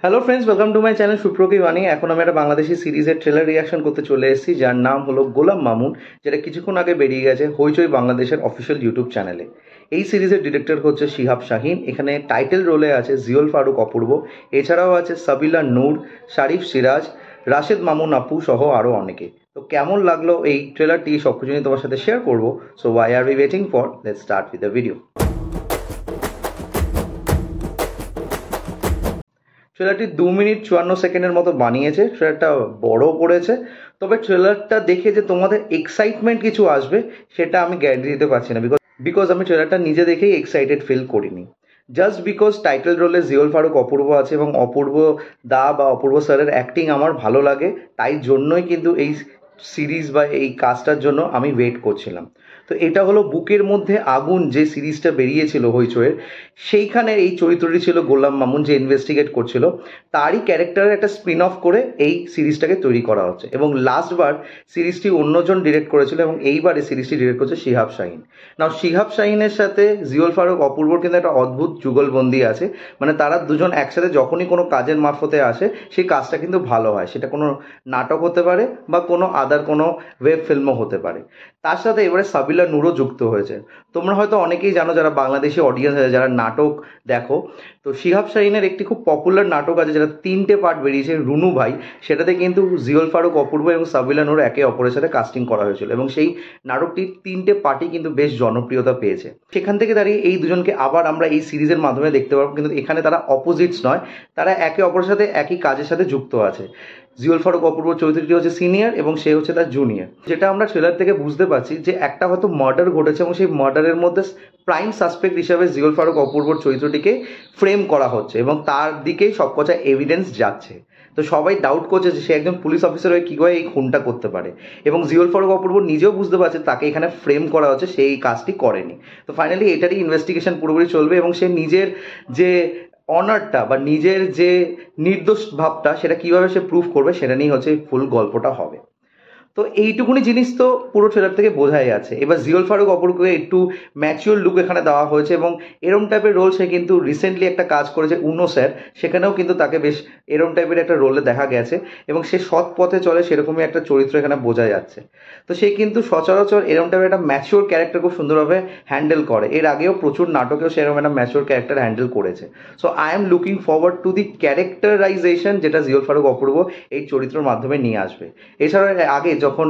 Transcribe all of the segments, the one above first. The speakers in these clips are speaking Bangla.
Hello friends, welcome to my channel সুপ্র কি বানি। এখন আমি একটা বাংলাদেশি সিরিজের ট্রেলার রিয়াকশন করতে চলে এসেছি, যার নাম হলো গোলাম মামুন, যেটা কিছুক্ষণ আগে বেরিয়ে গেছে হইচই বাংলাদেশের অফিসিয়াল ইউটিউব চ্যানেলে। এই সিরিজের ডিরেক্টর হচ্ছে শিহাব শাহিন। এখানে টাইটেল রোলে আছে জিওল ফারুক অপূর্ব, এছাড়াও আছে সাবিলা নূর, শারিফ সিরাজ, রাশেদ মামুন আপু সহ আরও অনেকে। তো কেমন লাগলো এই ট্রেলারটি সব কিছু নিয়ে তোমার সাথে শেয়ার করবো। So why are we waiting for, let's start with the video. ট্রেলারটি 2 মিনিট 54 সেকেন্ডের মতো বানিয়েছে, ট্রেলারটা বড় করেছে। তবে ট্রেলারটা দেখে যে তোমাদের এক্সাইটমেন্ট কিছু আসবে সেটা আমি গ্যারান্টি দিতে পারছি না, বিকজ আমি ট্রেলারটা নিজে দেখেই এক্সাইটেড ফিল করিনি। জাস্ট বিকজ টাইটেল রোলে জিওল ফারুক অপূর্ব আছে এবং অপূর্ব দা বা অপূর্ব স্যারের অ্যাক্টিং আমার ভালো লাগে, তাই জন্যই কিন্তু এই সিরিজ বা এই কাজটার জন্য আমি ওয়েট করছিলাম। তো এটা হলো বুকের মধ্যে আগুন, যে সিরিজটা বেরিয়েছিল হইচইয়ের, সেইখানে এই চরিত্রটি ছিল গোলাম মামুন, যে ইনভেস্টিগেট করছিল। তারই ক্যারেক্টারের একটা স্পিন অফ করে এই সিরিজটাকে তৈরি করা হচ্ছে। এবং লাস্টবার সিরিজটি অন্যজন ডিরেক্ট করেছিল এবং এইবার এই সিরিজটি ডিরেক্ট করছে শিহাব শাহিন। নাও শিহাব শাহিনের সাথে জিওল ফারুক অপূর্বর কিন্তু একটা অদ্ভুত যুগলবন্দি আছে। মানে তারা দুজন একসাথে যখনই কোনো কাজের মারফতে আসে, সেই কাজটা কিন্তু ভালো হয়। সেটা কোনো নাটক হতে পারে বা কোনো আদার কোনো ওয়েব ফিল্মও হতে পারে। তার সাথে এবারে সাবিলা নূরও যুক্ত হয়েছে। তোমরা হয়তো অনেকেই জানো, যারা বাংলাদেশি অডিয়েন্স আছে, যারা নাটক দেখো, তো শিহাব শাহিনের একটি খুব পপুলার নাটক আছে যেটা 3টে পার্ট বেরিয়েছে, রুনু ভাই। সেটাতে কিন্তু জিওল ফারুক অপূর্ব এবং সাবিলা নূর একে অপরের সাথে কাস্টিং করা হয়েছিল এবং সেই নাটকটির 3টে পার্টই কিন্তু বেশ জনপ্রিয়তা পেয়েছে। সেখান থেকে দাঁড়িয়ে এই দুজনকে আবার আমরা এই সিরিজের মাধ্যমে দেখতে পারবো, কিন্তু এখানে তারা অপোজিটস নয়, তারা একে অপরের সাথে একই কাজের সাথে যুক্ত আছে। জিওল ফারুক অপূর্ব চরিত্রটি হচ্ছে সিনিয়র এবং সে হচ্ছে তার জুনিয়র। যেটা আমরা ট্রেলার থেকে বুঝতে পারছি যে একটা হয়তো মার্ডার ঘটেছে এবং সেই মার্ডারের মধ্যে প্রাইম সাসপেক্ট হিসাবে জিওল ফারুক অপূর্বর চরিত্রটিকে ফ্রেম করা হচ্ছে এবং তার দিকেই সবকটা এভিডেন্স যাচ্ছে। তো সবাই ডাউট করছে যে সে একজন পুলিশ অফিসার হয়ে কীভাবে এই খুনটা করতে পারে, এবং জিওল ফারুক অপূর্ব নিজেও বুঝতে পারছে তাকে এখানে ফ্রেম করা হচ্ছে, সেই কাজটি করেনি। তো ফাইনালি এটারই ইনভেস্টিগেশন পুরোপুরি চলবে এবং সে নিজের যে অনারটা বা নিজের যে নির্দোষ ভাবটা, সেটা কিভাবে সে প্রুভ করবে, সেটা নিয়ে হচ্ছে ফুল গল্পটা হবে। তো এইটুকুনি জিনিস তো পুরো ট্রেলার থেকে বোঝাই যাচ্ছে। এবার জিওল ফারুক অপূর্বকে একটু ম্যাচিওর লুক এখানে দেওয়া হয়েছে এবং এরম টাইপের রোল সে কিন্তু রিসেন্টলি একটা কাজ করেছে উনো স্যার, সেখানেও কিন্তু তাকে বেশ এরম টাইপের একটা রোলে দেখা গেছে এবং সে সৎ পথে চলে সেরকমই একটা চরিত্র এখানে বোঝা যাচ্ছে। তো সে কিন্তু সচরাচর এরম টাইপের একটা ম্যাচিওর ক্যারেক্টার খুব সুন্দরভাবে হ্যান্ডেল করে। এর আগেও প্রচুর নাটকেও সেরকম একটা ম্যাচিওর ক্যারেক্টার হ্যান্ডেল করেছে। So I am looking forward to the characterisation, যেটা জিওল ফারুক অপূর্ব এই চরিত্রের মাধ্যমে নিয়ে আসবে। এছাড়া আগে যখন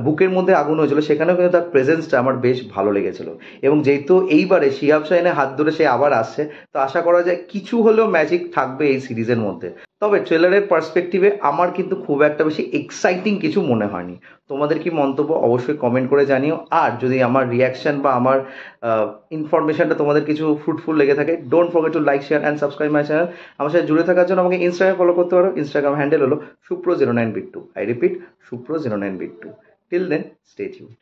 বুকের মধ্যে আগুন হয়েছিল, সেখানেও কিন্তু তার প্রেজেন্সটা আমার বেশ ভালো লেগেছিল। এবং যেহেতু এইবারে শিহাব শাহিনের হাত ধরে সে আবার আসছে, তো আশা করা যায় কিছু হলেও ম্যাজিক থাকবে এই সিরিজের মধ্যে। তবে ট্রেলারের পার্সপেক্টিভে আমার কিন্তু খুব একটা বেশি এক্সাইটিং কিছু মনে হয়নি। তোমাদের কি মন্তব্য অবশ্যই কমেন্ট করে জানিও। আর যদি আমার রিয়াকশন বা আমার ইনফরমেশনটা তোমাদের কিছু ফ্রুটফুল লেগে থাকে, don't forget to like, share and subscribe my channel. আমার সাথে জুড়ে থাকার জন্য আমাকে ইনস্টাগ্রামে ফলো করতে পারো। ইনস্টাগ্রাম হ্যান্ডেল হলো সুপ্রো09bit2। আই রিপিট, সুপ্রো09bit2। Till then, stay tuned.